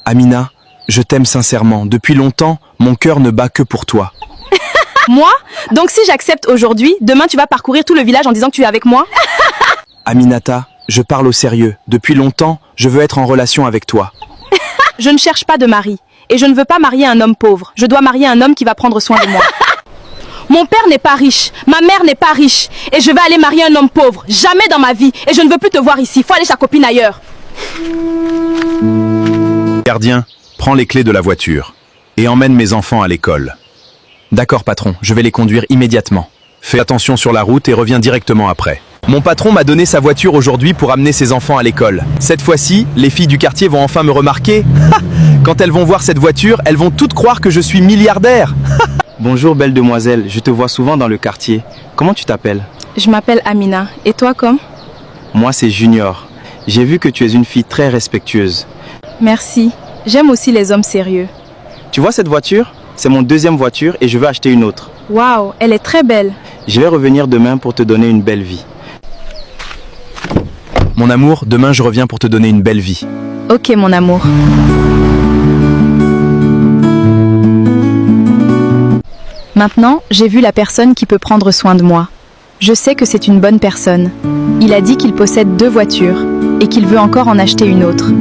Amina, je t'aime sincèrement. Depuis longtemps, mon cœur ne bat que pour toi. Moi? Donc si j'accepte aujourd'hui, demain tu vas parcourir tout le village en disant que tu es avec moi? Aminata, je parle au sérieux. Depuis longtemps, je veux être en relation avec toi. Je ne cherche pas de mari. Et je ne veux pas marier un homme pauvre. Je dois marier un homme qui va prendre soin de moi. Mon père n'est pas riche, ma mère n'est pas riche. Et je vais aller marier un homme pauvre. Jamais dans ma vie. Et je ne veux plus te voir ici. Faut aller chez ta copine ailleurs. Gardien, prends les clés de la voiture et emmène mes enfants à l'école. D'accord, patron, je vais les conduire immédiatement. Fais attention sur la route et reviens directement après. Mon patron m'a donné sa voiture aujourd'hui pour amener ses enfants à l'école. Cette fois-ci, les filles du quartier vont enfin me remarquer. Quand elles vont voir cette voiture, elles vont toutes croire que je suis milliardaire. Bonjour belle demoiselle, je te vois souvent dans le quartier. Comment tu t'appelles? Je m'appelle Amina. Et toi comme? Moi c'est Junior. J'ai vu que tu es une fille très respectueuse. Merci. J'aime aussi les hommes sérieux. Tu vois cette voiture? C'est mon deuxième voiture et je veux acheter une autre. Waouh, elle est très belle. Je vais revenir demain pour te donner une belle vie. Mon amour, demain je reviens pour te donner une belle vie. Ok mon amour. Maintenant, j'ai vu la personne qui peut prendre soin de moi. Je sais que c'est une bonne personne. Il a dit qu'il possède 2 voitures et qu'il veut encore en acheter une autre.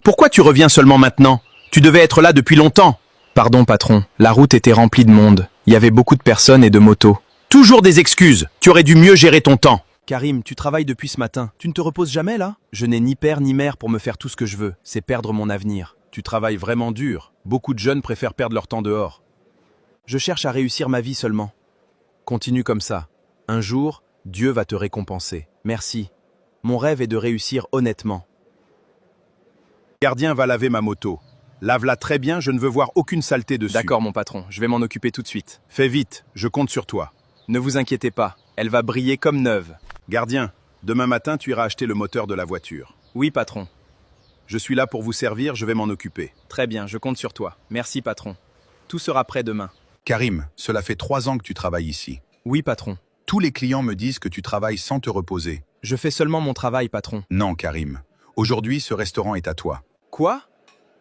Pourquoi tu reviens seulement maintenant? Tu devais être là depuis longtemps. Pardon patron, la route était remplie de monde. Il y avait beaucoup de personnes et de motos. Toujours des excuses. Tu aurais dû mieux gérer ton temps. Karim, tu travailles depuis ce matin. Tu ne te reposes jamais là? Je n'ai ni père ni mère pour me faire tout ce que je veux. C'est perdre mon avenir. Tu travailles vraiment dur. Beaucoup de jeunes préfèrent perdre leur temps dehors. Je cherche à réussir ma vie seulement. Continue comme ça. Un jour, Dieu va te récompenser. Merci. Mon rêve est de réussir honnêtement. Gardien va laver ma moto. Lave-la très bien, je ne veux voir aucune saleté dessus. D'accord mon patron, je vais m'en occuper tout de suite. Fais vite, je compte sur toi. Ne vous inquiétez pas, elle va briller comme neuve. Gardien, demain matin tu iras acheter le moteur de la voiture. Oui patron. Je suis là pour vous servir, je vais m'en occuper. Très bien, je compte sur toi. Merci patron. Tout sera prêt demain. Karim, cela fait 3 ans que tu travailles ici. Oui patron. Tous les clients me disent que tu travailles sans te reposer. Je fais seulement mon travail patron. Non, Karim. Aujourd'hui, ce restaurant est à toi. Quoi?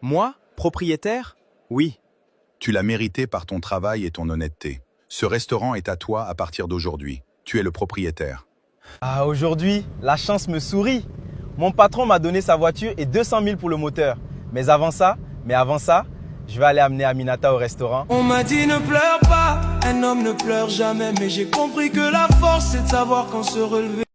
Moi? Propriétaire? Oui. Tu l'as mérité par ton travail et ton honnêteté. Ce restaurant est à toi à partir d'aujourd'hui. Tu es le propriétaire. Ah, aujourd'hui, la chance me sourit. Mon patron m'a donné sa voiture et 200 000 pour le moteur. Mais avant ça, je vais aller amener Aminata au restaurant. On m'a dit ne pleure pas, un homme ne pleure jamais. Mais j'ai compris que la force c'est de savoir quand se relever.